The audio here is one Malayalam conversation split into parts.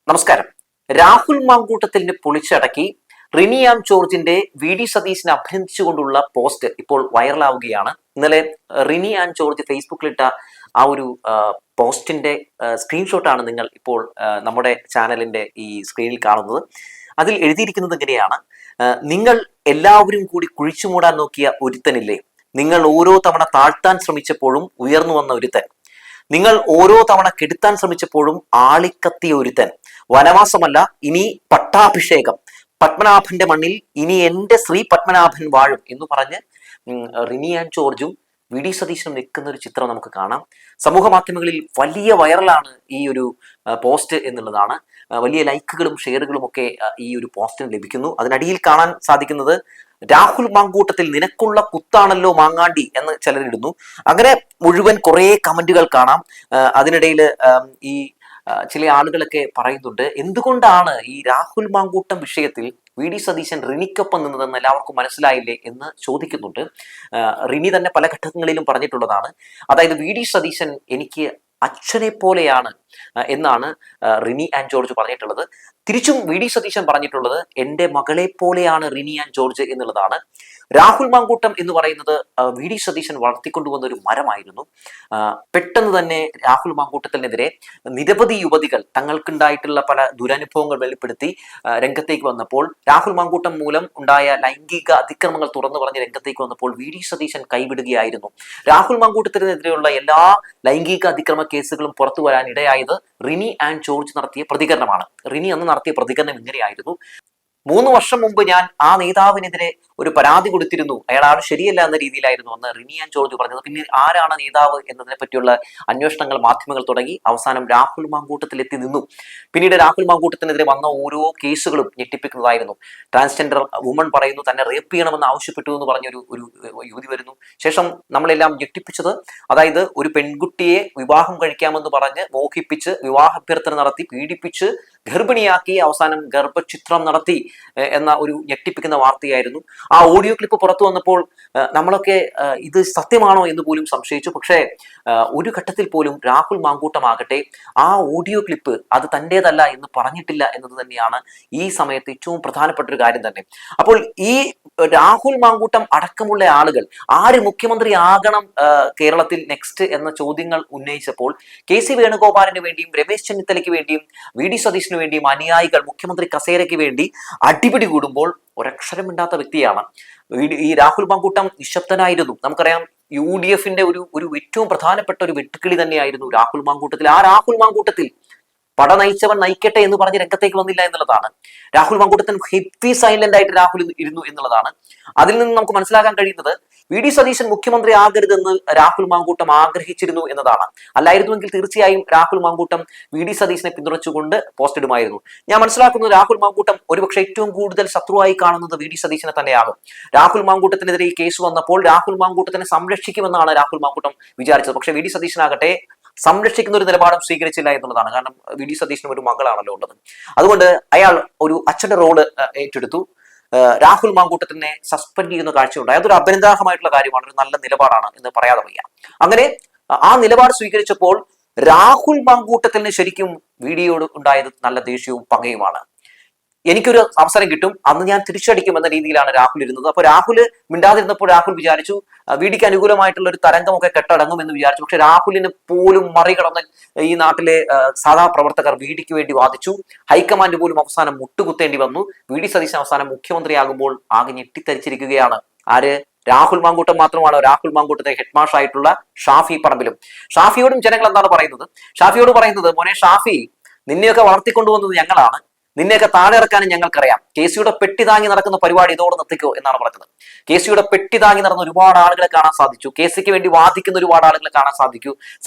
നമസ്കാരം. രാഹുൽ മാങ്കൂട്ടത്തിലിനെ പൊളിച്ചടക്കി റിനി ആം ജോർജിന്റെ വി സതീശിനെ അഭിനന്ദിച്ചുകൊണ്ടുള്ള പോസ്റ്റ് ഇപ്പോൾ വൈറലാവുകയാണ്. ഇന്നലെ റിനി ആം ജോർജ് ഫേസ്ബുക്കിലിട്ട ആ ഒരു പോസ്റ്റിന്റെ സ്ക്രീൻഷോട്ടാണ് നിങ്ങൾ ഇപ്പോൾ നമ്മുടെ ചാനലിന്റെ ഈ സ്ക്രീനിൽ കാണുന്നത്. അതിൽ എഴുതിയിരിക്കുന്നത് ഇങ്ങനെയാണ്: നിങ്ങൾ എല്ലാവരും കൂടി കുഴിച്ചു മൂടാൻ നോക്കിയ ഒരുത്തനില്ലേ, നിങ്ങൾ ഓരോ തവണ താഴ്ത്താൻ ശ്രമിച്ചപ്പോഴും ഉയർന്നു വന്ന ഒരുത്തൻ, നിങ്ങൾ ഓരോ തവണ കെടുത്താൻ ശ്രമിച്ചപ്പോഴും ആളിക്കത്തിയ ഒരുത്തൻ, വനവാസമല്ല ഇനി പട്ടാഭിഷേകം, പത്മനാഭന്റെ മണ്ണിൽ ഇനി എന്റെ ശ്രീ പത്മനാഭൻ വാഴും എന്ന് പറഞ്ഞ് റിനി ആൻഡ് ജോർജും വി സതീശനും നിൽക്കുന്ന ഒരു ചിത്രം നമുക്ക് കാണാം. സമൂഹ മാധ്യമങ്ങളിൽ വലിയ വൈറലാണ് ഈ ഒരു പോസ്റ്റ് എന്നുള്ളതാണ്. വലിയ ലൈക്കുകളും ഷെയറുകളും ഒക്കെ ഈ ഒരു പോസ്റ്റിന് ലഭിക്കുന്നു. അതിനടിയിൽ കാണാൻ സാധിക്കുന്നത് രാഹുൽ മാങ്കൂട്ടത്തിൽ നിനക്കുള്ള കുത്താണല്ലോ മാങ്ങാണ്ടി എന്ന് ചിലരിടുന്നു. അങ്ങനെ മുഴുവൻ കുറെ കമന്റുകൾ കാണാം. അതിനിടയിൽ ഈ ചില ആളുകളൊക്കെ പറയുന്നുണ്ട്, എന്തുകൊണ്ടാണ് ഈ രാഹുൽ മാങ്കൂട്ടം വിഷയത്തിൽ വി സതീശൻ റിനിക്കൊപ്പം നിന്നതെന്ന് എല്ലാവർക്കും മനസ്സിലായില്ലേ എന്ന് ചോദിക്കുന്നുണ്ട്. റിനി തന്നെ പല ഘട്ടങ്ങളിലും പറഞ്ഞിട്ടുള്ളതാണ്. അതായത് വി സതീശൻ എനിക്ക് അച്ഛനെ പോലെയാണ് എന്നാണ് റിനി ആൻഡ് ജോർജ് പറഞ്ഞിട്ടുള്ളത്. തിരിച്ചും വി സതീശൻ പറഞ്ഞിട്ടുള്ളത് എൻ്റെ മകളെ പോലെയാണ് റിനി ആൻഡ് ജോർജ് എന്നുള്ളതാണ്. രാഹുൽ മാങ്കൂട്ടം എന്ന് പറയുന്നത് വി സതീശൻ വളർത്തിക്കൊണ്ടുവന്ന ഒരു മരമായിരുന്നു. പെട്ടെന്ന് തന്നെ രാഹുൽ മാങ്കൂട്ടത്തിനെതിരെ നിരവധി യുവതികൾ തങ്ങൾക്കുണ്ടായിട്ടുള്ള പല ദുരനുഭവങ്ങൾ വെളിപ്പെടുത്തി രംഗത്തേക്ക് വന്നപ്പോൾ, രാഹുൽ മാങ്കൂട്ടം മൂലം ഉണ്ടായ ലൈംഗിക അതിക്രമങ്ങൾ തുറന്നു പറഞ്ഞ് രംഗത്തേക്ക് വന്നപ്പോൾ വി സതീശൻ കൈവിടുകയായിരുന്നു. രാഹുൽ മാങ്കൂട്ടത്തിനെതിരെയുള്ള എല്ലാ ലൈംഗിക അതിക്രമ കേസുകളും പുറത്തു വരാൻ ഇടയായത് റിനി ആൻഡ് ജോർജ് നടത്തിയ പ്രതികരണമാണ്. റിനി അന്ന് നടത്തിയ പ്രതികരണം ഇങ്ങനെയായിരുന്നു: 3 വർഷം മുമ്പ് ഞാൻ ആ നേതാവിനെതിരെ ഒരു പരാതി കൊടുത്തിരുന്നു, അയാൾ ആൾ ശരിയല്ല എന്ന രീതിയിലായിരുന്നു അന്ന് റിനി ആൻഡ് ജോർജ് പറഞ്ഞത്. പിന്നെ ആരാണ് നേതാവ് എന്നതിനെ പറ്റിയുള്ള അന്വേഷണങ്ങൾ മാധ്യമങ്ങൾ തുടങ്ങി. അവസാനം രാഹുൽ മാങ്കൂട്ടത്തിൽ എത്തി നിന്നു. പിന്നീട് രാഹുൽ മാങ്കൂട്ടത്തിനെതിരെ വന്ന ഓരോ കേസുകളും ഞെട്ടിപ്പിക്കുന്നതായിരുന്നു. ട്രാൻസ്ജെൻഡർ വുമൺ പറയുന്നു തന്നെ റേപ്പ് ചെയ്യണമെന്ന് ആവശ്യപ്പെട്ടു എന്ന് പറഞ്ഞൊരു യുവതി വരുന്നു. ശേഷം നമ്മളെല്ലാം ഞെട്ടിപ്പിച്ചത്, അതായത് ഒരു പെൺകുട്ടിയെ വിവാഹം കഴിക്കാമെന്ന് പറഞ്ഞ് മോഹിപ്പിച്ച് വിവാഹാഭ്യർത്ഥന നടത്തി പീഡിപ്പിച്ച് ഗർഭിണിയാക്കി അവസാനം ഗർഭചിത്രം നടത്തി എന്ന ഒരു ഞെട്ടിപ്പിക്കുന്ന വാർത്തയായിരുന്നു. ആ ഓഡിയോ ക്ലിപ്പ് പുറത്തു വന്നപ്പോൾ നമ്മളൊക്കെ ഇത് സത്യമാണോ എന്ന് പോലും സംശയിച്ചു. പക്ഷേ ഒരു ഘട്ടത്തിൽ പോലും രാഹുൽ മാങ്കൂട്ടമാകട്ടെ ആ ഓഡിയോ ക്ലിപ്പ് അത് തൻ്റേതല്ല എന്ന് പറഞ്ഞിട്ടില്ല എന്നത് തന്നെയാണ് ഈ സമയത്ത് ഏറ്റവും പ്രധാനപ്പെട്ട ഒരു കാര്യം തന്നെ. അപ്പോൾ ഈ രാഹുൽ മാങ്കൂട്ടം അടക്കമുള്ള ആളുകൾ ആര് മുഖ്യമന്ത്രി ആകണം കേരളത്തിൽ നെക്സ്റ്റ് എന്ന ചോദ്യങ്ങൾ ഉന്നയിച്ചപ്പോൾ കെ.സി. വേണുഗോപാലിന് വേണ്ടിയും രമേശ് ചെന്നിത്തലയ്ക്ക് വേണ്ടിയും വി സതീശിന് വേണ്ടിയും അനുയായികൾ മുഖ്യമന്ത്രി കസേരയ്ക്ക് വേണ്ടി അടിപിടി കൂടുമ്പോൾ ഒരക്ഷരമിണ്ടാത്ത വ്യക്തിയാണ് ഈ രാഹുൽ മാങ്കൂട്ടം. നിശബ്ദനായിരുന്നു. നമുക്കറിയാം UDFന്റെ ഒരു ഏറ്റവും പ്രധാനപ്പെട്ട ഒരു വെട്ടുക്കിളി തന്നെയായിരുന്നു രാഹുൽ മാങ്കൂട്ടത്തിൽ. ആ രാഹുൽ മാങ്കൂട്ടത്തിൽ പട നയിച്ചവൻ നയിക്കട്ടെ എന്ന് പറഞ്ഞ് രംഗത്തേക്ക് വന്നില്ല എന്നുള്ളതാണ്. രാഹുൽ മാങ്കൂട്ടത്തിന് ഹെവി സൈലന്റ് ആയിട്ട് രാഹുൽ ഇരുന്നു എന്നുള്ളതാണ്. അതിൽ നിന്ന് നമുക്ക് മനസ്സിലാക്കാൻ കഴിയുന്നത് വി സതീശൻ മുഖ്യമന്ത്രി ആകരുതെന്ന് രാഹുൽ മാങ്കൂട്ടം ആഗ്രഹിച്ചിരുന്നു എന്നതാണ്. അല്ലായിരുന്നുവെങ്കിൽ തീർച്ചയായും രാഹുൽ മാങ്കൂട്ടം വി സതീശനെ പിന്തുണച്ചുകൊണ്ട് പോസ്റ്റ് ഇടുമായിരുന്നു. ഞാൻ മനസ്സിലാക്കുന്നത് രാഹുൽ മാങ്കൂട്ടം ഒരുപക്ഷെ ഏറ്റവും കൂടുതൽ ശത്രുവായി കാണുന്നത് വി സതീശനെ തന്നെയാകും. രാഹുൽ മാങ്കൂട്ടത്തിനെതിരെ ഈ കേസ് വന്നപ്പോൾ രാഹുൽ മാങ്കൂട്ടത്തിനെ സംരക്ഷിക്കുമെന്നാണ് രാഹുൽ മാങ്കൂട്ടം വിചാരിച്ചത്. പക്ഷേ വി സതീശനാകട്ടെ സംരക്ഷിക്കുന്ന ഒരു നിലപാടും സ്വീകരിച്ചില്ല എന്നുള്ളതാണ്. കാരണം വി സതീശനും ഒരു മകളാണല്ലോ ഉള്ളത്. അതുകൊണ്ട് അയാൾ ഒരു അച്ഛന്റെ റോള് ഏറ്റെടുത്തു. രാഹുൽ മാങ്കൂട്ടത്തിനെ സസ്പെൻഡ് ചെയ്യുന്ന കാഴ്ചയുണ്ടായി. അതൊരു അഭിനന്ദാർഹമായിട്ടുള്ള കാര്യമാണ്, ഒരു നല്ല നിലപാടാണ് എന്ന് പറയാതെ വയ്യ. അങ്ങനെ ആ നിലപാട് സ്വീകരിച്ചപ്പോൾ രാഹുൽ മാങ്കൂട്ടത്തിന് ശരിക്കും വീഡിയോയോട് ഉണ്ടായത് നല്ല ദേഷ്യവും പകയുമാണ്. എനിക്കൊരു അവസരം കിട്ടും, അന്ന് ഞാൻ തിരിച്ചടിക്കും എന്ന രീതിയിലാണ് രാഹുൽ ഇരുന്നത്. അപ്പോൾ രാഹുൽ മിണ്ടാതിരുന്നപ്പോൾ രാഹുൽ വിചാരിച്ചു വിഡിക്ക് അനുകൂലമായിട്ടുള്ള ഒരു തരംഗമൊക്കെ കെട്ടടങ്ങും എന്ന് വിചാരിച്ചു. പക്ഷെ രാഹുലിന് പോലും മറികടന്ന് ഈ നാട്ടിലെ സാധാ പ്രവർത്തകർ വിഡിക്ക് വേണ്ടി വാദിച്ചു. ഹൈക്കമാൻഡ് പോലും അവസാനം മുട്ടുകുത്തേണ്ടി വന്നു. വി സതീശൻ അവസാനം മുഖ്യമന്ത്രിയാകുമ്പോൾ ആകെ ഞെട്ടിത്തരിച്ചിരിക്കുകയാണ്. ആര്? രാഹുൽ മാങ്കൂട്ടം മാത്രമാണോ? രാഹുൽ മാങ്കൂട്ടത്തെ ഹെഡ്മാഷ് ആയിട്ടുള്ള ഷാഫി പറമ്പിലും. ഷാഫിയോടും ജനങ്ങൾ എന്താണ് പറയുന്നത്? ഷാഫിയോട് പറയുന്നത്, മോനെ ഷാഫി, നിന്നെയൊക്കെ വളർത്തിക്കൊണ്ടുവന്നത് ഞങ്ങളാണ്, നിന്നെയൊക്കെ താഴെ ഇറക്കാനും ഞങ്ങൾക്കറിയാം. കെ.സിയുടെ പെട്ടി താങ്ങി നടക്കുന്ന പരിപാടി ഇതോടെ നിർത്തിക്കോ എന്നാണ് പറഞ്ഞത്. കെ.സിയുടെ പെട്ടി താങ്ങി നടന്ന ഒരുപാട് ആളുകളെ കാണാൻ സാധിച്ചു. കെ.സിക്ക് വേണ്ടി വാദിക്കുന്ന ഒരുപാട് ആളുകളെ കാണാൻ സാധിച്ചു.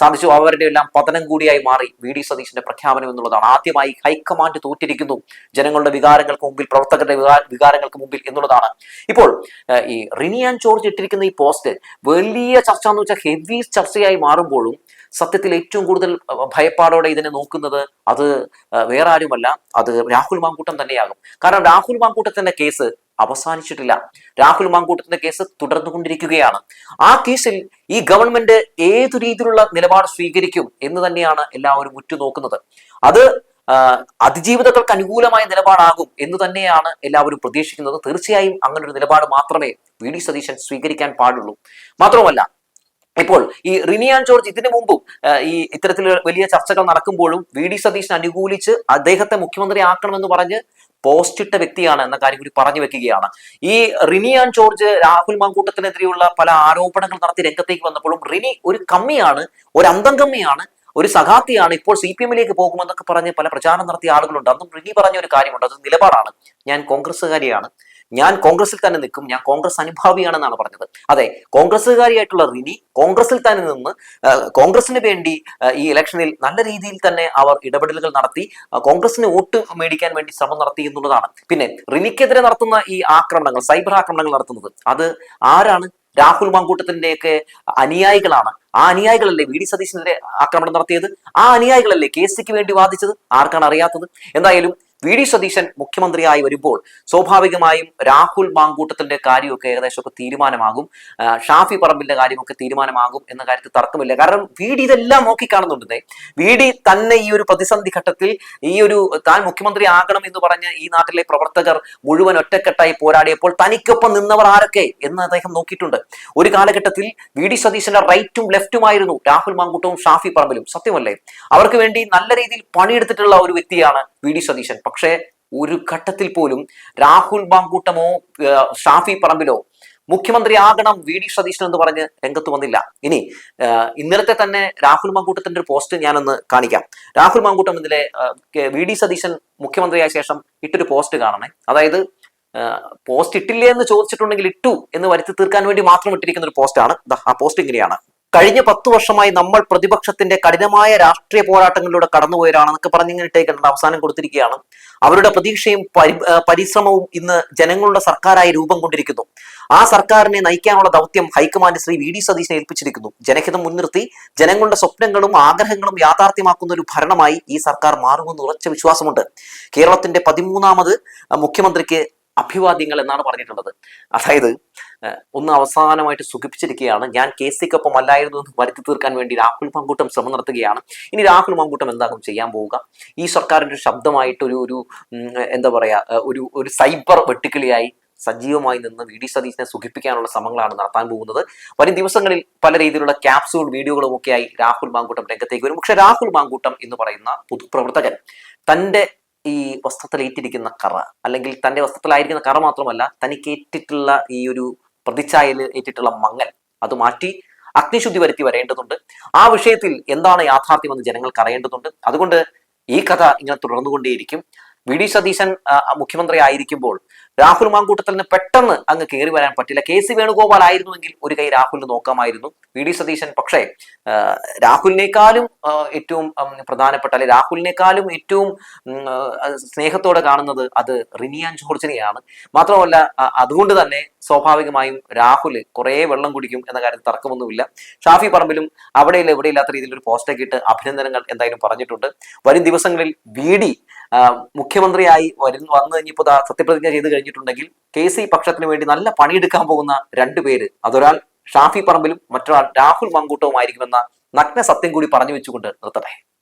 അവരുടെ എല്ലാം പതനം കൂടിയായി മാറി വി സതീശന്റെ പ്രഖ്യാപനം എന്നുള്ളതാണ്. ആദ്യമായി ഹൈക്കമാൻഡ് തോറ്റിരിക്കുന്നു ജനങ്ങളുടെ വികാരങ്ങൾക്ക് മുമ്പിൽ, പ്രവർത്തകരുടെ വികാരങ്ങൾക്ക് മുമ്പിൽ എന്നുള്ളതാണ്. ഇപ്പോൾ ഈ റിനി ആൻഡ് ജോർജ് ഇട്ടിരിക്കുന്ന ഈ പോസ്റ്റ് വലിയ ചർച്ച എന്ന് വെച്ചാൽ ഹെവി ചർച്ചയായി മാറുമ്പോഴും സത്യത്തിൽ ഏറ്റവും കൂടുതൽ ഭയപ്പാടോടെ ഇതിനെ നോക്കുന്നത് അത് വേറെ ആരുമല്ല, അത് രാഹുൽ മാങ്കൂട്ടം തന്നെയാകും. കാരണം രാഹുൽ മാങ്കൂട്ടത്തിന്റെ കേസ് അവസാനിച്ചിട്ടില്ല. രാഹുൽ മാങ്കൂട്ടത്തിന്റെ കേസ് തുടർന്നുകൊണ്ടിരിക്കുകയാണ്. ആ കേസിൽ ഈ ഗവൺമെന്റ് ഏതു രീതിയിലുള്ള നിലപാട് സ്വീകരിക്കും എന്ന് തന്നെയാണ് എല്ലാവരും ഉറ്റുനോക്കുന്നത്. അത് അതിജീവിതങ്ങൾക്ക് അനുകൂലമായ നിലപാടാകും എന്ന് തന്നെയാണ് എല്ലാവരും പ്രതീക്ഷിക്കുന്നത്. തീർച്ചയായും അങ്ങനെ ഒരു നിലപാട് മാത്രമേ വി ഡി സതീശൻ സ്വീകരിക്കാൻ പാടുള്ളൂ. മാത്രമല്ല, ഇപ്പോൾ ഈ റിനിയാൻ ജോർജ് ഇതിനു മുമ്പും ഈ ഇത്തരത്തിൽ വലിയ ചർച്ചകൾ നടക്കുമ്പോഴും വി ഡി സതീശനെ അനുകൂലിച്ച് അദ്ദേഹത്തെ മുഖ്യമന്ത്രി ആക്കണമെന്ന് പറഞ്ഞ് പോസ്റ്റ് ഇട്ട വ്യക്തിയാണ് എന്ന കാര്യം കൂടി പറഞ്ഞു വെക്കുകയാണ്. ഈ റിനിയാൻ ജോർജ് രാഹുൽ മാങ്കൂട്ടത്തിനെതിരെയുള്ള പല ആരോപണങ്ങൾ നടത്തി രംഗത്തേക്ക് വന്നപ്പോഴും റിനി ഒരു കമ്മിയാണ്, ഒരു അന്തം കമ്മിയാണ്, ഒരു സഖാത്തിയാണ്, ഇപ്പോൾ CPM-ലേക്ക് പോകുമെന്നൊക്കെ പറഞ്ഞ് പല പ്രചാരണം നടത്തിയ ആളുകളുണ്ട്. അന്നും റിനി പറഞ്ഞ ഒരു കാര്യമുണ്ട്, അത് നിലപാടാണ്. ഞാൻ കോൺഗ്രസ്സുകാരിയാണ്, ഞാൻ കോൺഗ്രസിൽ തന്നെ നിൽക്കും, ഞാൻ കോൺഗ്രസ് അനുഭാവിയാണെന്നാണ് പറഞ്ഞത്. അതെ, കോൺഗ്രസ്സുകാരിയായിട്ടുള്ള റിനി കോൺഗ്രസിൽ തന്നെ നിന്ന് കോൺഗ്രസിന് വേണ്ടി ഈ ഇലക്ഷനിൽ നല്ല രീതിയിൽ തന്നെ അവർ ഇടപെടലുകൾ നടത്തി കോൺഗ്രസിന് വോട്ട് മേടിക്കാൻ വേണ്ടി ശ്രമം നടത്തി എന്നുള്ളതാണ്. പിന്നെ റിനിക്കെതിരെ നടത്തുന്ന ഈ ആക്രമണങ്ങൾ, സൈബർ ആക്രമണങ്ങൾ നടത്തുന്നത് അത് ആരാണ്? രാഹുൽ മാങ്കൂട്ടത്തിന്റെയൊക്കെ അനുയായികളാണ്. ആ അനുയായികളല്ലേ വി ഡി സതീശനെതിരെ ആക്രമണം നടത്തിയത്? ആ അനുയായികളല്ലേ KC-ക്ക് വേണ്ടി വാദിച്ചത്? ആർക്കാണ് അറിയാത്തത്? എന്തായാലും വി ഡി സതീശൻ മുഖ്യമന്ത്രിയായി വരുമ്പോൾ സ്വാഭാവികമായും രാഹുൽ മാങ്കൂട്ടത്തിന്റെ കാര്യമൊക്കെ ഏകദേശമൊക്കെ തീരുമാനമാകും, ഷാഫി പറമ്പിന്റെ കാര്യമൊക്കെ തീരുമാനമാകും എന്ന കാര്യത്തിൽ തർക്കമില്ല. കാരണം വി ഡി ഇതെല്ലാം നോക്കിക്കാണുന്നുണ്ടേ. വി ഡി തന്നെ ഈ ഒരു പ്രതിസന്ധി ഘട്ടത്തിൽ ഈ ഒരു താൻ മുഖ്യമന്ത്രി ആകണം എന്ന് പറഞ്ഞ് ഈ നാട്ടിലെ പ്രവർത്തകർ മുഴുവൻ ഒറ്റക്കെട്ടായി പോരാടിയപ്പോൾ തനിക്കൊപ്പം നിന്നവർ ആരൊക്കെ എന്ന് അദ്ദേഹം നോക്കിയിട്ടുണ്ട്. ഒരു കാലഘട്ടത്തിൽ വി ഡി സതീശന്റെ റൈറ്റും ലെഫ്റ്റുമായിരുന്നു രാഹുൽ മാങ്കൂട്ടവും ഷാഫി പറമ്പിലും. സത്യമല്ലേ? അവർക്ക് വേണ്ടി നല്ല രീതിയിൽ പണിയെടുത്തിട്ടുള്ള ഒരു വ്യക്തിയാണ് വി ഡി സതീശൻ. പക്ഷേ ഒരു ഘട്ടത്തിൽ പോലും രാഹുൽ മാങ്കൂട്ടമോ ഷാഫി പറമ്പിലോ മുഖ്യമന്ത്രി ആകണം വി ഡി സതീശൻ എന്ന് പറഞ്ഞ് രംഗത്ത് വന്നില്ല. ഇനി ഇന്നലത്തെ തന്നെ രാഹുൽ മാങ്കൂട്ടത്തിന്റെ ഒരു പോസ്റ്റ് ഞാനൊന്ന് കാണിക്കാം. രാഹുൽ മാങ്കൂട്ടം ഇന്നലെ വി ഡി സതീശൻ മുഖ്യമന്ത്രിയായ ശേഷം ഇട്ടൊരു പോസ്റ്റ് കാണണേ. അതായത് പോസ്റ്റ് ഇട്ടില്ലേ എന്ന് ചോദിച്ചിട്ടുണ്ടെങ്കിൽ ഇട്ടു എന്ന് വരുത്തി തീർക്കാൻ വേണ്ടി മാത്രം ഇട്ടിരിക്കുന്ന ഒരു പോസ്റ്റാണ്. ആ പോസ്റ്റ് ഇങ്ങനെയാണ്: കഴിഞ്ഞ 10 വർഷമായി നമ്മൾ പ്രതിപക്ഷത്തിന്റെ കഠിനമായ രാഷ്ട്രീയ പോരാട്ടങ്ങളിലൂടെ കടന്നുപോയവരാണെന്നൊക്കെ പറഞ്ഞിങ്ങനെ ഇട്ടേക്കേണ്ട അവസാനം കൊടുത്തിരിക്കുകയാണ്. അവരുടെ പ്രതീക്ഷയും പരിശ്രമവും ഇന്ന് ജനങ്ങളുടെ സർക്കാരായി രൂപം കൊണ്ടിരിക്കുന്നു. ആ സർക്കാരിനെ നയിക്കാനുള്ള ദൗത്യം ഹൈക്കമാൻഡ് ശ്രീ വി ഡി സതീശനെ ഏൽപ്പിച്ചിരിക്കുന്നു. ജനഹിതം മുൻനിർത്തി ജനങ്ങളുടെ സ്വപ്നങ്ങളും ആഗ്രഹങ്ങളും യാഥാർത്ഥ്യമാക്കുന്ന ഒരു ഭരണമായി ഈ സർക്കാർ മാറുമെന്ന് ഉറച്ച വിശ്വാസമുണ്ട്. കേരളത്തിന്റെ 13ാമത് മുഖ്യമന്ത്രിക്ക് അഭിവാദ്യങ്ങൾ എന്നാണ് പറഞ്ഞിട്ടുള്ളത്. അതായത് ഒന്ന് അവസാനമായിട്ട് സുഖിപ്പിച്ചിരിക്കുകയാണ്. ഞാൻ KC-ക്കൊപ്പം അല്ലായിരുന്നു എന്ന് വരുത്തി തീർക്കാൻ വേണ്ടി രാഹുൽ മാങ്കൂട്ടം ശ്രമം നടത്തുകയാണ്. ഇനി രാഹുൽ മാങ്കൂട്ടം എന്താകും ചെയ്യാൻ പോവുക? ഈ സർക്കാരിന്റെ ഒരു ശബ്ദമായിട്ട് ഒരു എന്താ പറയാ, ഒരു സൈബർ വെട്ടുക്കിളിയായി സജീവമായി നിന്ന് വി ഡി സതീശനെ സുഖിപ്പിക്കാനുള്ള ശ്രമങ്ങളാണ് നടത്താൻ പോകുന്നത്. വരും ദിവസങ്ങളിൽ പല രീതിയിലുള്ള ക്യാപ്സൂൾ വീഡിയോകളും ഒക്കെയായി രാഹുൽ മാങ്കൂട്ടം രംഗത്തേക്ക് വരും. പക്ഷെ രാഹുൽ മാങ്കൂട്ടം എന്ന് പറയുന്ന പൊതുപ്രവർത്തകൻ തന്റെ ഈ വസ്ത്രത്തിൽ ഏറ്റിരിക്കുന്ന കറ, അല്ലെങ്കിൽ തന്റെ വസ്ത്രത്തിലായിരിക്കുന്ന കറ മാത്രമല്ല, തനിക്ക് ഏറ്റിട്ടുള്ള ഈ ഒരു പ്രതിച്ഛായയിൽ ഏറ്റിട്ടുള്ള മങ്ങൽ, അത് മാറ്റി അഗ്നിശുദ്ധി വരുത്തി വരേണ്ടതുണ്ട്. ആ വിഷയത്തിൽ എന്താണ് യാഥാർത്ഥ്യമെന്ന് ജനങ്ങൾക്ക് അറിയേണ്ടതുണ്ട്. അതുകൊണ്ട് ഈ കഥ ഇങ്ങനെ തുടർന്നുകൊണ്ടേയിരിക്കും. വി ഡി സതീശൻ മുഖ്യമന്ത്രി ആയിരിക്കുമ്പോൾ രാഹുൽ മാങ്കൂട്ടത്തിന് പെട്ടെന്ന് അങ്ങ് കയറി വരാൻ പറ്റില്ല. KC വേണുഗോപാൽ ആയിരുന്നുവെങ്കിൽ ഒരു കൈ രാഹുലിന് നോക്കാമായിരുന്നു. വി ഡി സതീശൻ പക്ഷേ രാഹുലിനേക്കാളും ഏറ്റവും പ്രധാനപ്പെട്ട, അല്ലെ രാഹുലിനേക്കാളും ഏറ്റവും സ്നേഹത്തോടെ കാണുന്നത് അത് റിനിയാൻ ജോർജിനെയാണ്. മാത്രമല്ല അതുകൊണ്ട് തന്നെ സ്വാഭാവികമായും രാഹുൽ കുറെ വെള്ളം കുടിക്കും എന്ന കാര്യത്തിൽ തർക്കമൊന്നുമില്ല. ഷാഫി പറമ്പിലും അവിടെയില്ല ഇവിടെ ഇല്ലാത്ത രീതിയിൽ ഒരു പോസ്റ്റൊക്കെ ഇട്ട് അഭിനന്ദനങ്ങൾ എന്തായാലും പറഞ്ഞിട്ടുണ്ട്. വരും ദിവസങ്ങളിൽ വി ഡി മുഖ്യമന്ത്രിയായി വന്നു കഴിഞ്ഞപ്പോൾ സത്യപ്രതിജ്ഞ ചെയ്ത് കഴിഞ്ഞിട്ടുണ്ടെങ്കിൽ KC പക്ഷത്തിന് വേണ്ടി നല്ല പണിയെടുക്കാൻ പോകുന്ന 2 പേര്, അതൊരാൾ ഷാഫി പറമ്പിലും മറ്റൊരാൾ രാഹുൽ മാങ്കൂട്ടവുമായിരിക്കുമെന്ന നഗ്ന സത്യം കൂടി പറഞ്ഞു വെച്ചുകൊണ്ട് നിർത്തട്ടെ.